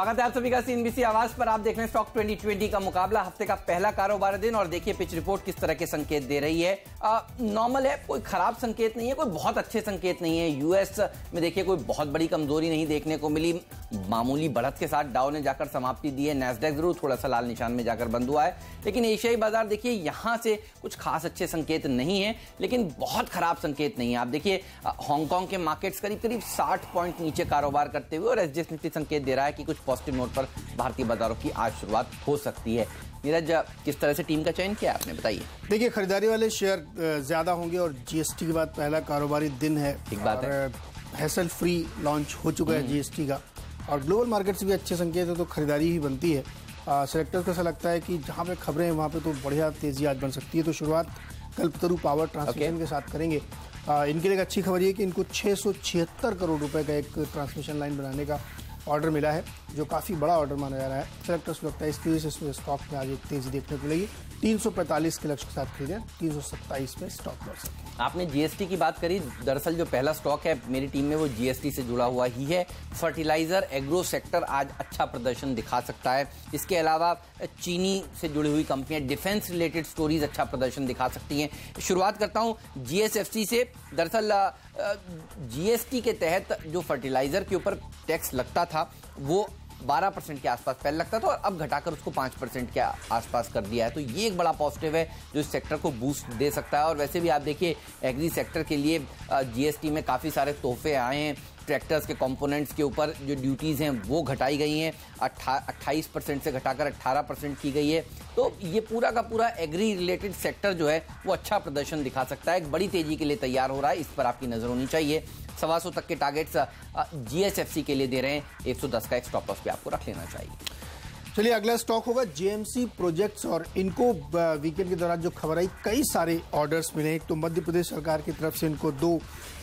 स्वागत है आप सभी का सीएनबीसी आवाज पर। आप देख रहे हैं स्टॉक 2020 का मुकाबला, हफ्ते का पहला कारोबार दिन। और देखिए पिच रिपोर्ट किस तरह के संकेत दे रही है। नॉर्मल है, कोई खराब संकेत नहीं है, कोई बहुत अच्छे संकेत नहीं है। यूएस में देखिए कोई बहुत बड़ी कमजोरी नहीं देखने को मिली, मामूली बढ़त के साथ डाउ ने जाकर समाप्ति दी है। नैस्डैक जरूर थोड़ा सा लाल निशान में जाकर बंद हुआ है, लेकिन एशियाई बाजार देखिए यहां से कुछ खास अच्छे संकेत नहीं है, लेकिन बहुत खराब संकेत नहीं है। आप देखिए हांगकांग के मार्केट्स करीब करीब 60 पॉइंट नीचे कारोबार करते हुए, और एसजीएस निफ्टी संकेत दे रहा है कि कुछ पॉजिटिव नोट पर भारतीय बाजारों की आज शुरुआत हो सकती है। नीरज, किस तरह से टीम का चयन किया आपने, बताइए। देखिए खरीदारी वाले शेयर ज्यादा होंगे और जीएसटी के बाद पहला कारोबारी दिन है। ठीक बात है। हैसल फ्री लॉन्च हो चुका है जीएसटी का, और ग्लोबल मार्केट से भी अच्छे संकेत है तो खरीदारी ही बनती है। सेलेक्टर्स को ऐसा लगता है कि जहाँ पे खबरें हैं वहाँ पे तो बढ़िया तेजी आज बन सकती है। तो शुरुआत कल्पतरू पावर ट्रांसमिशन के साथ करेंगे। इनके लिए एक अच्छी खबर ये कि इनको 676 करोड़ रुपए का एक ट्रांसमिशन लाइन बनाने का ऑर्डर मिला है, जो काफ़ी बड़ा ऑर्डर माना जा रहा है। सेलेक्टर्स को लगता है इसकी वजह से स्टॉक में आज एक तेजी देखने को मिलेगी। 345 के लक्ष्य के साथ खरीदे, 327 में स्टॉक लॉस है। आपने जीएसटी की बात करी, दरअसल जो पहला स्टॉक है मेरी टीम में वो जीएसटी से जुड़ा हुआ ही है। फर्टिलाइजर एग्रो सेक्टर आज अच्छा प्रदर्शन दिखा सकता है। इसके अलावा चीनी से जुड़ी हुई कंपनियां, डिफेंस रिलेटेड स्टोरीज अच्छा प्रदर्शन दिखा सकती हैं। शुरुआत करता हूं जीएसएफसी से। दरअसल जीएसटी के तहत जो फर्टिलाइजर के ऊपर टैक्स लगता था वो 12% के आसपास पहले लगता था, और अब घटाकर उसको 5% के आसपास कर दिया है। तो ये एक बड़ा पॉजिटिव है जो इस सेक्टर को बूस्ट दे सकता है। और वैसे भी आप देखिए एग्री सेक्टर के लिए जीएसटी में काफ़ी सारे तोहफे आए हैं। ट्रैक्टर्स के कंपोनेंट्स के ऊपर जो ड्यूटीज़ हैं वो घटाई गई हैं, 28% से घटाकर 18% की गई है। तो ये पूरा का पूरा एग्री रिलेटेड सेक्टर जो है वो अच्छा प्रदर्शन दिखा सकता है, एक बड़ी तेजी के लिए तैयार हो रहा है। इस पर आपकी नज़र होनी चाहिए। 125 तक के टारगेट्स जीएसएफसी के लिए दे रहे हैं। 110 का एक स्टॉप लॉस भी आपको रख लेना चाहिए। चलिए अगला स्टॉक होगा जेएमसी प्रोजेक्ट्स, और इनको वीकेंड के दौरान जो खबर आई कई सारे ऑर्डर्स मिले। तो मध्य प्रदेश सरकार की तरफ से इनको 2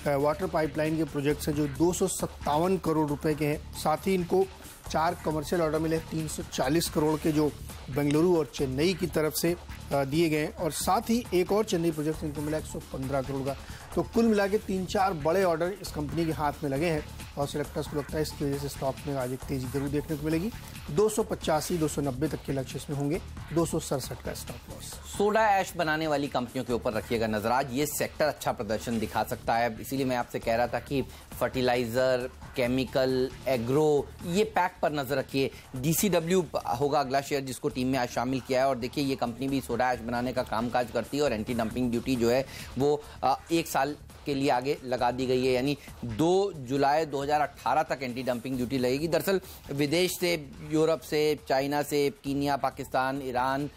वाटर पाइपलाइन के प्रोजेक्ट्स हैं जो 257 करोड़ रुपए के हैं। साथ ही इनको 4 कमर्शियल ऑर्डर मिले 340 करोड़ के, जो बेंगलुरु और चेन्नई की तरफ से दिए गए, और साथ ही एक और चेन्नई प्रोजेक्ट इनको मिला 115 करोड़ का। तो कुल मिला के 3-4 बड़े ऑर्डर इस कंपनी के हाथ में लगे हैं, और सेलेक्टर्स को लगता है इसकी वजह से स्टॉक में आज एक तेजी जरूर देखने को मिलेगी। 285-290 तक के लक्ष्य इसमें होंगे, 267 का स्टॉप लॉस। सोडा ऐश बनाने वाली कंपनियों के ऊपर रखिएगा नजर। आज ये सेक्टर अच्छा प्रदर्शन दिखा सकता है, इसीलिए मैं आपसे कह रहा था कि फर्टिलाइजर, केमिकल, एग्रो, ये पैक पर नजर रखिए। डीसीडब्ल्यू होगा अगला शेयर जिसको टीम में आज शामिल किया है। और देखिए ये कंपनी भी सोडा ऐश बनाने का कामकाज करती है, और एंटी डंपिंग ड्यूटी जो है वो 1 साल के लिए आगे लगा दी गई है, यानी 2 जुलाई 2018 तक एंटी डंपिंग ड्यूटी लगेगी। दरअसल विदेश से, यूरोप से, चाइना से, कीनिया, पाकिस्तान, ईरान,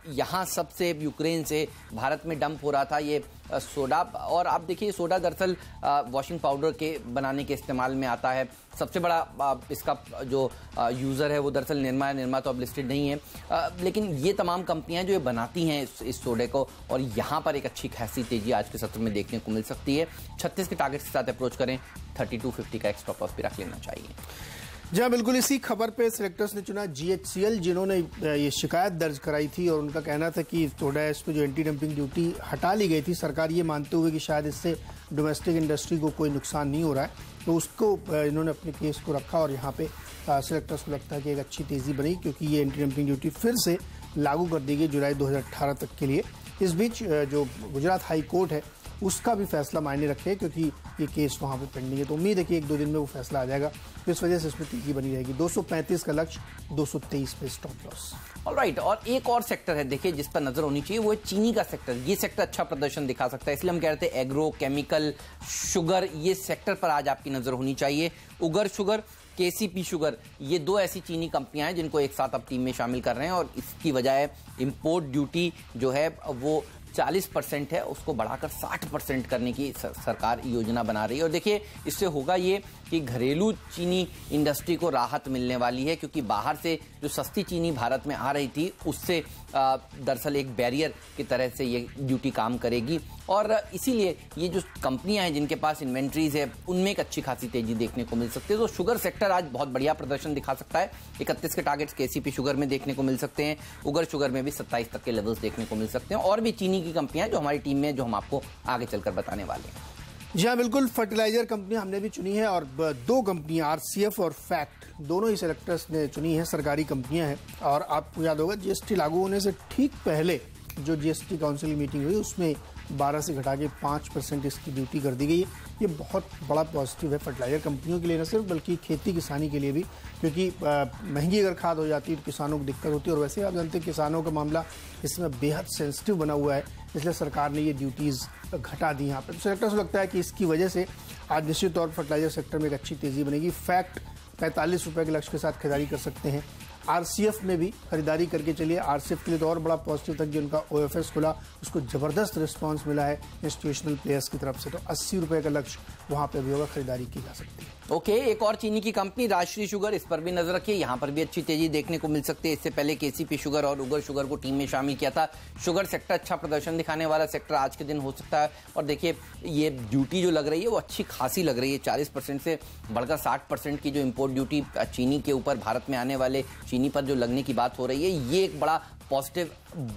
यहाँ सबसे, यूक्रेन से भारत में डंप हो रहा था ये सोडा। और आप देखिए सोडा दरअसल वॉशिंग पाउडर के बनाने के इस्तेमाल में आता है। सबसे बड़ा इसका जो यूज़र है वो दरअसल निरमा है। निरमा तो अब लिस्टेड नहीं है, लेकिन ये तमाम कंपनियां जो ये बनाती हैं इस सोडे को, और यहाँ पर एक अच्छी खासी तेजी आज के सत्र में देखने को मिल सकती है। 36 के टारगेट के साथ अप्रोच करें, 3250 का एक स्टॉप लॉस भी रख लेना चाहिए। जी हाँ, बिल्कुल इसी खबर पे सेलेक्टर्स ने चुना जीएचसीएल, जिन्होंने ये शिकायत दर्ज कराई थी, और उनका कहना था कि सोडा ऐश पे जो एंटी डंपिंग ड्यूटी हटा ली गई थी, सरकार ये मानते हुए कि शायद इससे डोमेस्टिक इंडस्ट्री को कोई नुकसान नहीं हो रहा है, तो उसको इन्होंने अपने केस को रखा। और यहाँ पे सेलेक्टर्स को लगता है कि एक अच्छी तेजी बनी, क्योंकि ये एंटी डंपिंग ड्यूटी फिर से लागू कर दी गई जुलाई 2018 तक के लिए। इस बीच जो गुजरात हाई कोर्ट है उसका भी फैसला मायने रखे, क्योंकि ये केस वहाँ पे पेंडिंग है। तो उम्मीद है कि 1-2 दिन में वो फैसला आ जाएगा, इस वजह से इसमें तेजी बनी रहेगी। 235 का लक्ष्य, 223 पे स्टॉप लॉस। ऑलराइट, और एक और सेक्टर है देखिए जिस पर नजर होनी चाहिए, वो है चीनी का सेक्टर। ये सेक्टर अच्छा प्रदर्शन दिखा सकता है, इसलिए हम कह रहे थे एग्रो, केमिकल, शुगर, ये सेक्टर पर आज आपकी नजर होनी चाहिए। उगर शुगर, केसीपी शुगर, ये 2 ऐसी चीनी कंपनियां हैं जिनको एक साथ अब टीम में शामिल कर रहे हैं, और इसकी वजह है इंपोर्ट ड्यूटी जो है वो 40% है, उसको बढ़ाकर 60% करने की सरकार योजना बना रही है। और देखिए इससे होगा ये कि घरेलू चीनी इंडस्ट्री को राहत मिलने वाली है, क्योंकि बाहर से जो सस्ती चीनी भारत में आ रही थी उससे दरअसल एक बैरियर की तरह से ये ड्यूटी काम करेगी। और इसीलिए ये जो कंपनियां हैं जिनके पास इन्वेंट्रीज है उनमें एक अच्छी खासी तेजी देखने को मिल सकती है। तो शुगर सेक्टर आज बहुत बढ़िया प्रदर्शन दिखा सकता है। 31 के टारगेट्स केसीपी शुगर में देखने को मिल सकते हैं। उगर शुगर में भी 27 तक के लेवल्स देखने को मिल सकते हैं। और भी चीनी की कंपनियां जो हमारी टीम में, जो हम आपको आगे चलकर बताने वाले हैं। जी हाँ, बिल्कुल। फर्टिलाइजर कंपनी हमने भी चुनी है और दो कंपनियां आरसीएफ और फैक्ट दोनों ही सेलेक्टर्स ने चुनी है, सरकारी कंपनियां हैं। और आपको याद होगा जीएसटी लागू होने से ठीक पहले जो जीएसटी काउंसिल की मीटिंग हुई उसमें 12 से घटा के 5% इसकी ड्यूटी कर दी गई है। ये बहुत बड़ा पॉजिटिव है फर्टिलाइजर कंपनियों के लिए, न सिर्फ बल्कि खेती किसानी के लिए भी, क्योंकि महंगी अगर खाद हो जाती है तो किसानों को दिक्कत होती है। और वैसे आप जानते हैं किसानों का मामला इसमें बेहद सेंसिटिव बना हुआ है, इसलिए सरकार ने ये ड्यूटीज़ घटा दी यहाँ पर। सेक्टर को लगता है कि इसकी वजह से आज निश्चित तौर पर फर्टिलाइजर सेक्टर में एक अच्छी तेज़ी बनेगी। फैक्ट 45 रुपये के लक्ष्य के साथ खरीदारी कर सकते हैं। आरसीएफ में भी खरीदारी करके चलिए। आरसीएफ के लिए तो और बड़ा पॉजिटिव था कि उनका ओएफएस खुला, उसको ज़बरदस्त रिस्पांस मिला है इंस्टीट्यूशनल प्लेयर्स की तरफ से, तो 80 रुपये का लक्ष्य वहाँ पे भी होगा, खरीदारी की जा सकती है। ओके, एक और चीनी की कंपनी राजश्री शुगर, इस पर भी नजर रखिए। यहाँ पर भी अच्छी तेजी देखने को मिल सकती है। इससे पहले केसीपी शुगर और उगर शुगर को टीम में शामिल किया था। शुगर सेक्टर अच्छा प्रदर्शन दिखाने वाला सेक्टर आज के दिन हो सकता है। और देखिए ये ड्यूटी जो लग रही है वो अच्छी खासी लग रही है, 40% से बढ़कर 60% की जो इम्पोर्ट ड्यूटी चीनी के ऊपर भारत में आने वाले चीनी पर जो लगने की बात हो रही है, ये एक बड़ा पॉजिटिव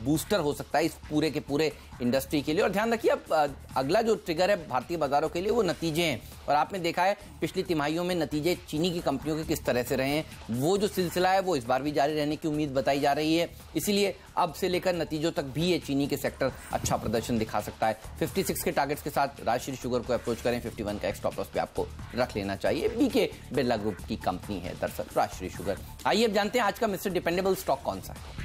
बूस्टर हो सकता है इस पूरे के पूरे इंडस्ट्री के लिए। और ध्यान रखिए अब अगला जो ट्रिगर है भारतीय बाजारों के लिए वो नतीजे हैं। और आपने देखा है पिछली तिमाहियों में नतीजे चीनी की कंपनियों के किस तरह से रहे हैं, वो जो सिलसिला है वो इस बार भी जारी रहने की उम्मीद बताई जा रही है। इसीलिए अब से लेकर नतीजों तक भी ये चीनी के सेक्टर अच्छा प्रदर्शन दिखा सकता है। 56 के टारगेट्स के साथ राजश्री शुगर को अप्रोच करें। 51 का स्टॉप लॉस पे आपको रख लेना चाहिए। बीके बिरला ग्रुप की कंपनी है दरअसल राजश्री शुगर। आइए अब जानते हैं आज का मिस्टर डिपेंडेबल स्टॉक कौन सा है।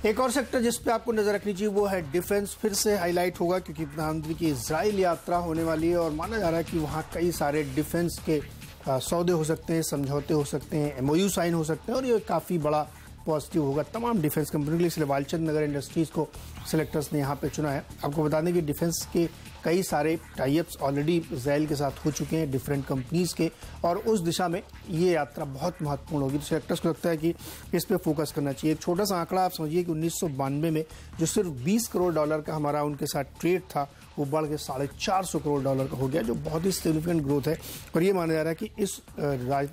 एक और सेक्टर जिस पे आपको नजर रखनी चाहिए वो है डिफेंस। फिर से हाईलाइट होगा क्योंकि प्रधानमंत्री की इजराइल यात्रा होने वाली है और माना जा रहा है कि वहाँ कई सारे डिफेंस के सौदे हो सकते हैं, समझौते हो सकते हैं, एमओयू साइन हो सकते हैं और ये काफ़ी बड़ा पॉजिटिव होगा तमाम डिफेंस कंपनियों के लिए। इसलिए वालचंद नगर इंडस्ट्रीज़ को सिलेक्टर्स ने यहाँ पे चुना है। आपको बता दें कि डिफेंस के कई सारे टाइप्स ऑलरेडी इजराइल के साथ हो चुके हैं डिफरेंट कंपनीज़ के, और उस दिशा में ये यात्रा बहुत महत्वपूर्ण होगी। तो सिलेक्टर्स को लगता है कि इस पर फोकस करना चाहिए। एक छोटा सा आंकड़ा आप समझिए कि 1992 में जो सिर्फ $20 करोड़ का हमारा उनके साथ ट्रेड था वो बढ़ के $450 करोड़ का हो गया, जो बहुत ही सिग्निफिकेंट ग्रोथ है। और ये माना जा रहा है कि इस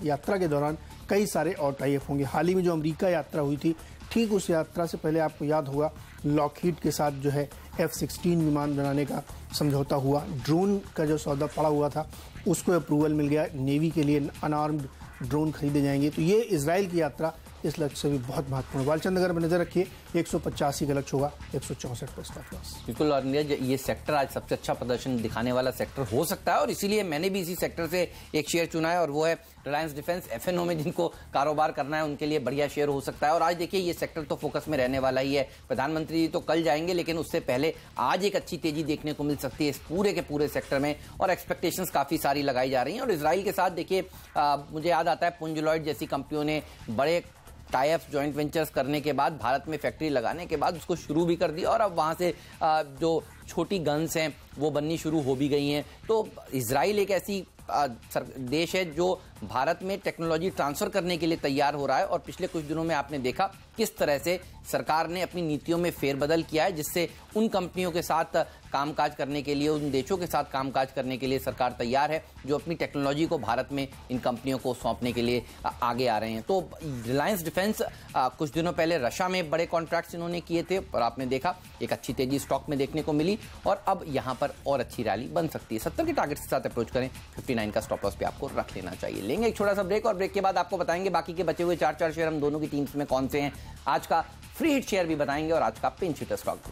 यात्रा के दौरान कई सारे और टाइप होंगे। हाल ही में जो अमेरिका यात्रा हुई थी, ठीक उस यात्रा से पहले आपको याद होगा लॉकहीड के साथ जो है F-16 विमान बनाने का समझौता हुआ। ड्रोन का जो सौदा पड़ा हुआ था उसको अप्रूवल मिल गया, नेवी के लिए अनआर्म्ड ड्रोन खरीदे जाएंगे। तो ये इजराइल की यात्रा इस लक्ष्य से भी बहुत महत्वपूर्ण। वालचंद नगर में नजर रखिए, 185 का लक्ष्य होगा, 164 पर स्टॉप लॉस। बिल्कुल। और ये सेक्टर आज सबसे अच्छा प्रदर्शन दिखाने वाला सेक्टर हो सकता है और इसीलिए मैंने भी इसी सेक्टर से एक शेयर चुना है और वो है रिलायंस डिफेंस। एफएनओ में जिनको कारोबार करना है उनके लिए बढ़िया शेयर हो सकता है। और आज देखिए ये सेक्टर तो फोकस में रहने वाला ही है। प्रधानमंत्री तो कल जाएंगे, लेकिन उससे पहले आज एक अच्छी तेजी देखने को मिल सकती है इस पूरे के पूरे सेक्टर में और एक्सपेक्टेशंस काफी सारी लगाई जा रही हैं। और इजराइल के साथ देखिए मुझे याद आता है पुंज लॉयड जैसी कंपनियों ने बड़े टाइप जॉइंट वेंचर्स करने के बाद भारत में फैक्ट्री लगाने के बाद उसको शुरू भी कर दिया और अब वहाँ से जो छोटी गन्स हैं वो बननी शुरू हो भी गई हैं। तो इजराइल एक ऐसी देश है जो भारत में टेक्नोलॉजी ट्रांसफर करने के लिए तैयार हो रहा है। और पिछले कुछ दिनों में आपने देखा किस तरह से सरकार ने अपनी नीतियों में फेरबदल किया है, जिससे उन कंपनियों के साथ कामकाज करने के लिए, उन देशों के साथ कामकाज करने के लिए सरकार तैयार है जो अपनी टेक्नोलॉजी को भारत में इन कंपनियों को सौंपने के लिए आगे आ रहे हैं। तो रिलायंस डिफेंस कुछ दिनों पहले रशिया में बड़े कॉन्ट्रैक्ट्स इन्होंने किए थे और आपने देखा एक अच्छी तेजी स्टॉक में देखने को मिली और अब यहाँ पर और अच्छी रैली बन सकती है। 70 के टारगेट के साथ अप्रोच करें। 59 का स्टॉप लॉस पे आपको रख लेना चाहिए। लेंगे एक छोटा सा ब्रेक और ब्रेक के बाद आपको बताएंगे बाकी के बचे हुए 4 शेयर हम दोनों की टीम्स में कौन से हैं। आज का फ्री हिट शेयर भी बताएंगे और आज का पिंच हिटर स्टॉक भी।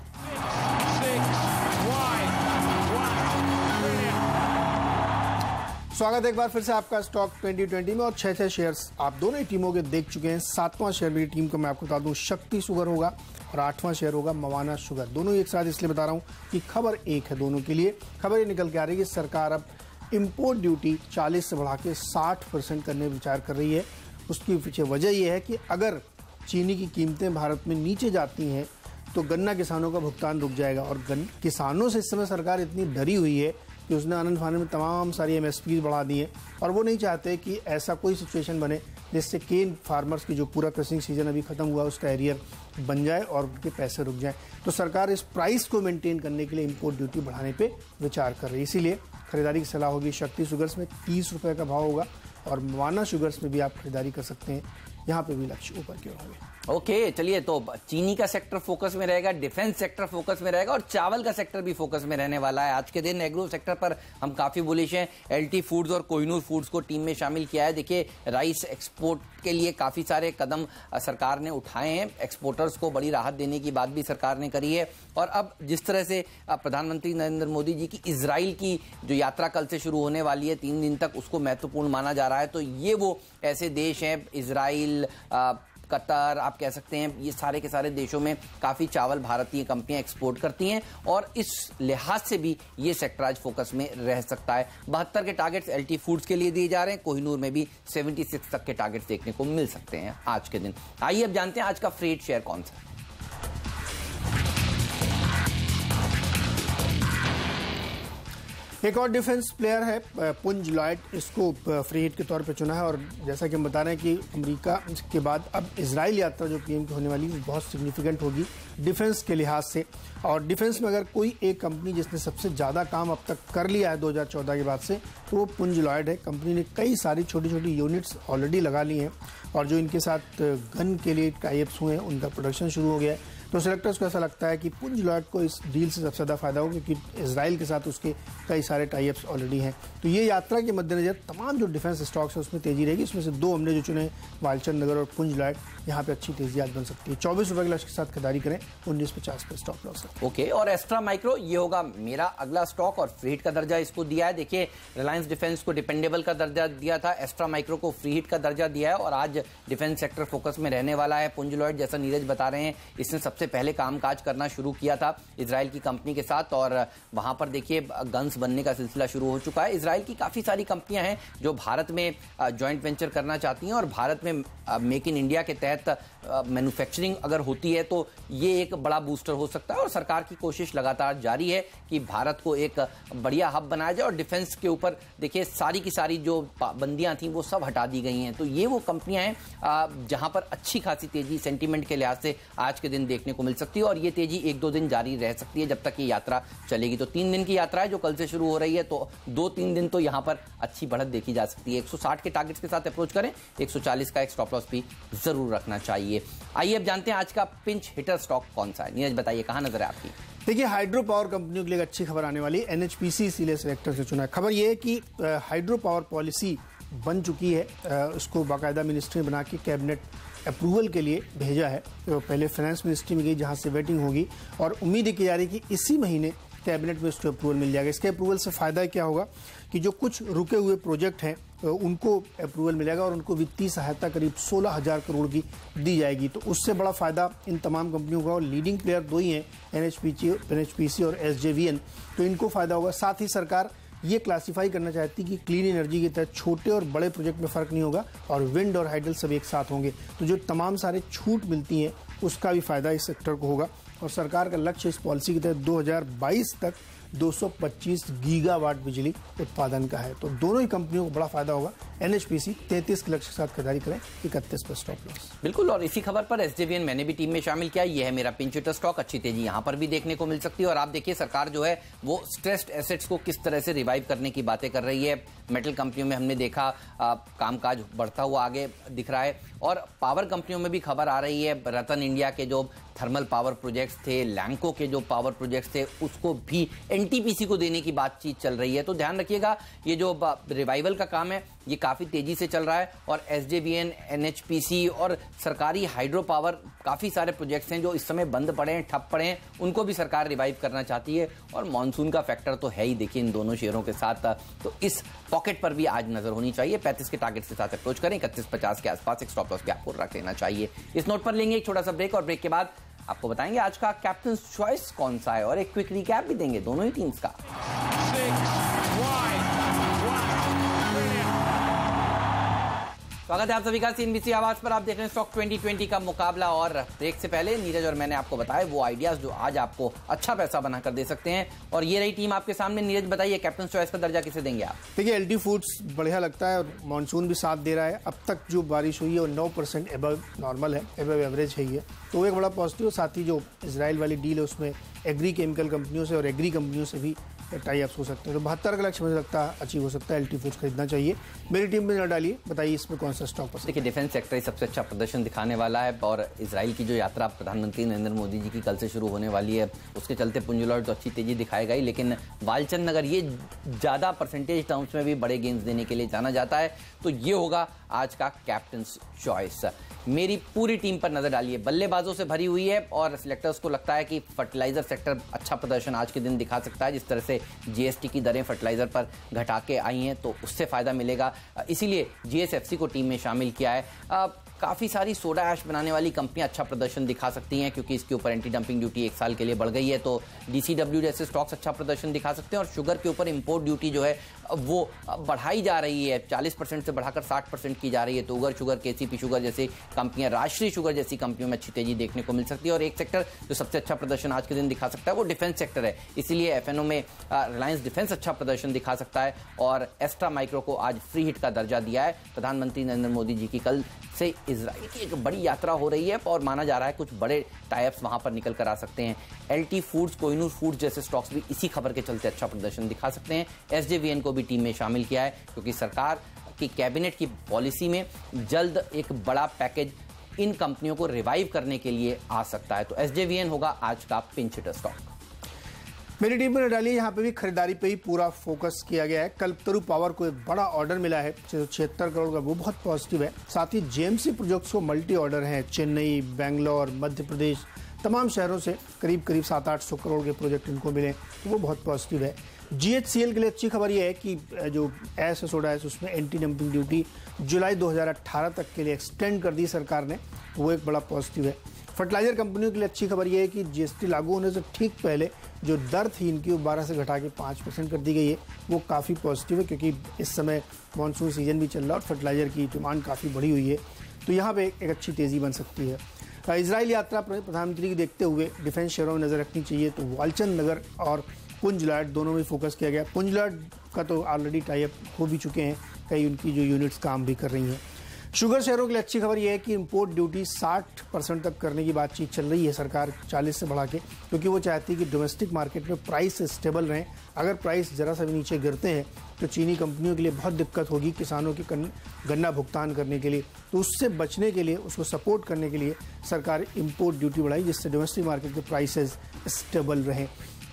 स्वागत है एक बार फिर से आपका स्टॉक 2020 में और 6 शेयर्स आप दोनों ही टीमों के देख चुके हैं। 7वां शेयर मेरी टीम को मैं आपको बता दूं शक्ति शुगर होगा और 8वां शेयर होगा मवाना शुगर। दोनों एक साथ इसलिए बता रहा हूं कि खबर एक है दोनों के लिए। खबर ये निकल के आ रही है कि सरकार अब इंपोर्ट ड्यूटी 40 से बढ़ा के 60% करने विचार कर रही है। उसकी पीछे वजह यह है कि अगर चीनी की कीमतें भारत में नीचे जाती हैं तो गन्ना किसानों का भुगतान रुक जाएगा। और किसानों से इस समय सरकार इतनी डरी हुई है कि उसने आनंद फानंद में तमाम सारी एमएसपी बढ़ा दी है और वो नहीं चाहते कि ऐसा कोई सिचुएशन बने जिससे केन फार्मर्स की जो पूरा क्रशिंग सीजन अभी खत्म हुआ उसका एरियर बन जाए और उनके पैसे रुक जाएं। तो सरकार इस प्राइस को मेंटेन करने के लिए इंपोर्ट ड्यूटी बढ़ाने पे विचार कर रही है। इसीलिए खरीदारी की सलाह होगी। शक्ति शुगर्स में 30 रुपये का भाव होगा और मवाना शुगर्स में भी आप खरीदारी कर सकते हैं यहाँ पे भी लक्ष्य ऊपर की ओर होंगे। ओके, चलिए, तो चीनी का सेक्टर फोकस में रहेगा, डिफेंस सेक्टर फोकस में रहेगा और चावल का सेक्टर भी फोकस में रहने वाला है। आज के दिन एग्रो सेक्टर पर हम काफी बुलिश हैं। एलटी फूड्स और कोहिनूर फूड्स को टीम में शामिल किया है। देखिए, राइस एक्सपोर्ट के लिए काफी सारे कदम सरकार ने उठाए हैं। एक्सपोर्टर्स को बड़ी राहत देने की बात भी सरकार ने करी है। और अब जिस तरह से प्रधानमंत्री नरेंद्र मोदी जी की इजराइल की जो यात्रा कल से शुरू होने वाली है 3 दिन तक, उसको महत्वपूर्ण माना जा रहा है। तो ये वो ऐसे देश हैं, इजराइल, कतर, आप कह सकते हैं, ये सारे के सारे देशों में काफ़ी चावल भारतीय कंपनियां एक्सपोर्ट करती हैं और इस लिहाज से भी ये सेक्टर आज फोकस में रह सकता है। 72 के टारगेट्स एलटी फूड्स के लिए दिए जा रहे हैं। कोहिनूर में भी 76 तक के टारगेट्स देखने को मिल सकते हैं आज के दिन। आइए अब जानते हैं आज का फ्रेट शेयर कौन सा है। एक और डिफेंस प्लेयर है पुंज लॉयड, इसको फ्री हिट के तौर पे चुना है। और जैसा कि हम बता रहे हैं कि अमेरिका के बाद अब इजराइल यात्रा जो पीएम की होने वाली है बहुत सिग्निफिकेंट होगी डिफेंस के लिहाज से। और डिफेंस में अगर कोई एक कंपनी जिसने सबसे ज़्यादा काम अब तक कर लिया है 2014 के बाद से, तो वो पुंज लॉयड है। कंपनी ने कई सारी छोटी छोटी यूनिट्स ऑलरेडी लगा ली हैं और जो इनके साथ गन के लिए टाइप्स हुए हैं उनका प्रोडक्शन शुरू हो गया है। तो सेलेक्टर्स को ऐसा लगता है कि पुंज लॉयड को इस डील से सबसे ज़्यादा फायदा होगा क्योंकि इजराइल के साथ उसके कई सारे टाइप्स ऑलरेडी हैं। तो ये यात्रा के मद्देनजर तमाम जो डिफेंस स्टॉक्स है उसमें तेजी रहेगी। इसमें से 2 हमने जो चुने, वालचंद नगर और पुंज लॉयड, यहाँ पे अच्छी तेजी आज बन सकती है। 24 रुपये के लक्ष्य के साथ खरीदारी करें, 19.50 पे स्टॉप लॉस है। ओके, और एस्ट्रा माइक्रो ये होगा मेरा अगला स्टॉक और फ्री हिट का दर्जा इसको दिया है। देखिए, रिलायंस डिफेंस को डिपेंडेबल का दर्जा दिया था, एस्ट्रा माइक्रो को फ्री हिट का दर्जा दिया है और आज डिफेंस सेक्टर फोकस में रहने वाला है। पुंज लॉयड, जैसा नीरज बता रहे हैं, इसने सबसे पहले कामकाज करना शुरू किया था इजराइल की कंपनी के साथ और वहां पर देखिए गन्स बनने का सिलसिला शुरू हो चुका है। इजराइल की काफी सारी कंपनियां हैं जो भारत में जॉइंट वेंचर करना चाहती हैं और भारत में मेक इन इंडिया के तहत मैन्युफैक्चरिंग अगर होती है तो ये एक बड़ा बूस्टर हो सकता है। और सरकार की कोशिश लगातार जारी है कि भारत को एक बढ़िया हब बनाया जाए और डिफेंस के ऊपर देखिए सारी की सारी जो पाबंदियां थी वो सब हटा दी गई हैं। तो ये वो कंपनियां हैं जहां पर अच्छी खासी तेजी सेंटीमेंट के लिहाज से आज के दिन देखने को मिल सकती है और ये तेजी 1-2 दिन जारी रह सकती है जब तक ये यात्रा चलेगी। तो 3 दिन की यात्रा है जो कल से शुरू हो रही है, तो 2-3 दिन तो यहां पर अच्छी बढ़त देखी जा सकती है। 160 के टारगेट्स के साथ अप्रोच करें, 140 का एक स्टॉप लॉस भी जरूर रखना चाहिए। आइए अब जानते हैं आज का पिंच हिटर स्टॉक कौन सा है। नीरज बताइए, कहां नजर है आपकी? देखिए, हाइड्रो पावर कंपनियों के लिए अच्छी खबर आने वाली है। एनएचपीसी इसीलिए सेलेक्टर से चुना है। खबर यह है कि हाइड्रो पावर पॉलिसी बन चुकी है, उसको बाकायदा मिनिस्ट्री बना के कैबिनेट अप्रूवल के लिए भेजा है। तो पहले फाइनेंस मिनिस्ट्री में गई जहां से वेटिंग होगी और उम्मीद की जा रही है कि इसी महीने कैबिनेट में इसको अप्रूवल मिल जाएगा। इसके अप्रूवल से फायदा क्या होगा कि जो कुछ रुके हुए प्रोजेक्ट हैं उनको अप्रूवल मिलेगा और उनको वित्तीय सहायता करीब 16,000 करोड़ की दी जाएगी। तो उससे बड़ा फायदा इन तमाम कंपनियों का, और लीडिंग प्लेयर 2 ही हैं, एनएचपीसी और एसजेवीएन, तो इनको फायदा होगा। साथ ही सरकार ये क्लासिफाई करना चाहती है कि क्लीन एनर्जी के तहत छोटे और बड़े प्रोजेक्ट में फर्क नहीं होगा और विंड और हाइडल सब एक साथ होंगे। तो जो तमाम सारे छूट मिलती हैं उसका भी फायदा इस सेक्टर को होगा। और सरकार का लक्ष्य इस पॉलिसी के तहत 2022 तक 225 गीगावाट बिजली उत्पादन का है। तो दोनों ही कंपनियों को बड़ा फायदा होगा। एनएचपीसी 33 के लक्ष्य के साथ खरीदारी करें, 31 पर स्टॉप लॉस। बिल्कुल, और इसी खबर पर एसजेवीएन मैंने भी टीम में शामिल किया। यह है मेरा पिंच हिटर स्टॉक, अच्छी तेजी यहां पर भी देखने को मिल सकती है। और आप देखिए, सरकार जो है वो स्ट्रेस्ड एसेट्स को किस तरह से रिवाइव करने की बातें कर रही है। मेटल कंपनियों में हमने देखा कामकाज बढ़ता हुआ आगे दिख रहा है और पावर कंपनियों में भी खबर आ रही है। रतन इंडिया के जो थर्मल पावर प्रोजेक्ट्स थे, लैंको के जो पावर प्रोजेक्ट्स थे, उसको भी एनटीपीसी को देने की बातचीत चल रही है। तो ध्यान रखिएगा, ये जो रिवाइवल का काम है ये काफी तेजी से चल रहा है और एसजेवीएन, एनएचपीसी और सरकारी हाइड्रो पावर काफी सारे प्रोजेक्ट्स हैं जो इस समय बंद पड़े हैं, ठप पड़े हैं, उनको भी सरकार रिवाइव करना चाहती है। और मॉनसून का फैक्टर तो है ही देखिए इन दोनों शेयरों के साथ, तो इस पॉकेट पर भी आज नजर होनी चाहिए। 35 के टारगेट के साथ अप्रोच करें, 31.50 के आसपास एक स्टॉप लॉस भी आपको रख लेना चाहिए। इस नोट पर लेंगे एक छोटा सा ब्रेक और ब्रेक के बाद आपको बताएंगे आज का कैप्टन चॉइस कौन सा है और एक क्विक रिकैप भी देंगे दोनों ही टीम्स का। स्वागत है आप सभी का सीएनबीसी आवाज पर। आप देख रहे हैं स्टॉक 2020 का मुकाबला और ब्रेक से पहले नीरज और मैंने आपको बताया वो आइडियाज जो आज आपको अच्छा पैसा बनाकर दे सकते हैं और ये रही टीम आपके सामने। नीरज बताइए, कैप्टन चॉइस का दर्जा किसे देंगे आप? देखिए, एलटी फूड्स बढ़िया लगता है और मानसून भी साथ दे रहा है। अब तक जो बारिश हुई है वो 9% एबव नॉर्मल है, एबव एवरेज है ये, तो एक बड़ा पॉजिटिव। साथ ही जो इजराइल वाली डील है उसमें एग्री केमिकल कंपनियों से और एग्री कंपनियों से भी टाई अप्स हो सकते हैं। तो 72 का लक्ष्य मुझे लगता है अचीव हो सकता है, एलटी फूड्स खरीदना चाहिए। मेरी टीम में नजर डालिए, बताइए इसमें कौन सा स्टॉक पसंद। देखिए, डिफेंस सेक्टर ही सबसे अच्छा प्रदर्शन दिखाने वाला है और इजराइल की जो यात्रा प्रधानमंत्री नरेंद्र मोदी जी की कल से शुरू होने वाली है, उसके चलते पुंजलॉट तो अच्छी तेजी दिखाएगा ही, लेकिन वालचंद नगर ये ज़्यादा परसेंटेज टर्म्स में भी बड़े गेंस देने के लिए जाना जाता है, तो ये होगा आज का कैप्टन्स चॉइस। मेरी पूरी टीम पर नजर डालिए, बल्लेबाजों से भरी हुई है और सिलेक्टर्स को लगता है कि फर्टिलाइजर सेक्टर अच्छा प्रदर्शन आज के दिन दिखा सकता है। जिस तरह से जीएसटी की दरें फर्टिलाइजर पर घटा के आई हैं तो उससे फायदा मिलेगा, इसीलिए जीएसएफसी को टीम में शामिल किया है। काफ़ी सारी सोडा ऐश बनाने वाली कंपनियां अच्छा प्रदर्शन दिखा सकती हैं क्योंकि इसके ऊपर एंटी डंपिंग ड्यूटी 1 साल के लिए बढ़ गई है, तो डीसीडब्ल्यू जैसे स्टॉक्स अच्छा प्रदर्शन दिखा सकते हैं। और शुगर के ऊपर इंपोर्ट ड्यूटी जो है वो बढ़ाई जा रही है, 40% से बढ़ाकर 60% की जा रही है, तो उगर शुगर, केसीपी शुगर जैसी कंपनियां, राष्ट्रीय शुगर जैसी कंपनियों में अच्छी तेजी देखने को मिल सकती है। और एक सेक्टर जो सबसे अच्छा प्रदर्शन आज के दिन दिखा सकता है वो डिफेंस सेक्टर है, इसीलिए एफएनओ में रिलायंस डिफेंस अच्छा प्रदर्शन दिखा सकता है और एस्ट्रा माइक्रो को आज फ्री हिट का दर्जा दिया है। प्रधानमंत्री नरेंद्र मोदी जी की कल से इजराइल की एक बड़ी यात्रा हो रही है और माना जा रहा है कुछ बड़े टाइप्स वहां पर निकल कर आ सकते हैं। एलटी फूड्स, कोहिनूर फूड्स जैसे स्टॉक्स भी इसी खबर के चलते अच्छा प्रदर्शन दिखा सकते हैं। एसजेवीएन को भी टीम में शामिल किया है क्योंकि सरकार की कैबिनेट की पॉलिसी में जल्द एक बड़ा पैकेज इन कंपनियों को रिवाइव करने के लिए आ सकता है, तो एसजेवीएन होगा आज का पिंच हिटर स्टॉक। मेरी टीम में डालिए, यहाँ पे भी खरीदारी पे ही पूरा फोकस किया गया है। कल्पतरू पावर को एक बड़ा ऑर्डर मिला है 76 करोड़ का, वो बहुत पॉजिटिव है। साथ ही जेएमसी प्रोजेक्ट्स को मल्टी ऑर्डर हैं, चेन्नई, बेंगलोर, मध्य प्रदेश, तमाम शहरों से करीब 700-800 करोड़ के प्रोजेक्ट इनको मिले, तो वो बहुत पॉजिटिव है। जीएचसीएल के लिए अच्छी खबर यह है कि जो ऐश सोडा है उसमें एंटी डंपिंग ड्यूटी जुलाई 2018 तक के लिए एक्सटेंड कर दी सरकार ने, वो एक बड़ा पॉजिटिव है। फर्टिलाइजर कंपनियों के लिए अच्छी खबर यह है कि जीएसटी लागू होने से ठीक पहले जो दर थी इनकी वो 12 से घटा के 5% कर दी गई है, वो काफ़ी पॉजिटिव है क्योंकि इस समय मानसून सीजन भी चल रहा है और फर्टिलाइजर की डिमांड काफ़ी बढ़ी हुई है, तो यहाँ पे एक अच्छी तेज़ी बन सकती है। इजराइल यात्रा प्रधानमंत्री की देखते हुए डिफेंस शेयरों में नज़र रखनी चाहिए, तो वालचंद नगर और पुंजलॉट दोनों में फोकस किया गया। पुंजलॉट का तो ऑलरेडी टाई अप हो भी चुके हैं, कई उनकी जो यूनिट्स काम भी कर रही हैं। शुगर शेयरों के लिए अच्छी खबर यह है कि इंपोर्ट ड्यूटी 60% तक करने की बातचीत चल रही है सरकार 40 से बढ़ा के, क्योंकि वो चाहती है कि डोमेस्टिक मार्केट में प्राइस स्टेबल रहें। अगर प्राइस ज़रा सा भी नीचे गिरते हैं तो चीनी कंपनियों के लिए बहुत दिक्कत होगी किसानों के गन्ना भुगतान करने के लिए, तो उससे बचने के लिए, उसको सपोर्ट करने के लिए सरकार इंपोर्ट ड्यूटी बढ़ाई जिससे डोमेस्टिक मार्केट के प्राइसेस स्टेबल रहें।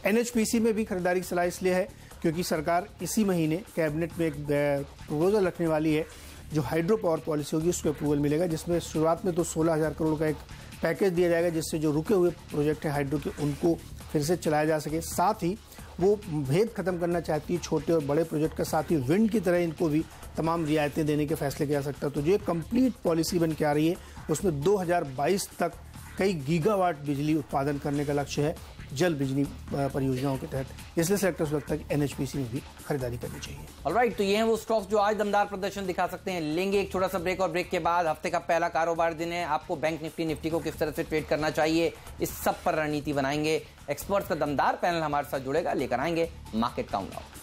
एनएचपीसी में भी खरीदारी की सलाह इसलिए है क्योंकि सरकार इसी महीने कैबिनेट में एक प्रपोजल रखने वाली है, जो हाइड्रो पावर पॉलिसी होगी उसको अप्रूवल मिलेगा, जिसमें शुरुआत में तो 16,000 करोड़ का एक पैकेज दिया जाएगा जिससे जो रुके हुए प्रोजेक्ट हैं हाइड्रो के उनको फिर से चलाया जा सके। साथ ही वो भेद खत्म करना चाहती है छोटे और बड़े प्रोजेक्ट का, साथ ही विंड की तरह इनको भी तमाम रियायतें देने के फैसले किया जा सकता है। तो जो कंप्लीट पॉलिसी बन के आ रही है उसमें 2022 तक कई गीगावाट बिजली उत्पादन करने का लक्ष्य है जल बिजली परियोजनाओं के तहत, इसलिए सेक्टर्स लगता है कि एनएचपीसी में भी खरीदारी करनी चाहिए। ऑलराइट, तो ये हैं वो स्टॉक्स जो आज दमदार प्रदर्शन दिखा सकते हैं। लेंगे एक छोटा सा ब्रेक और ब्रेक के बाद हफ्ते का पहला कारोबार दिन है, आपको बैंक निफ्टी को किस तरह से ट्रेड करना चाहिए इस सब पर रणनीति बनाएंगे। एक्सपर्ट्स का दमदार पैनल हमारे साथ जुड़ेगा, लेकर आएंगे मार्केट काउंटडाउन।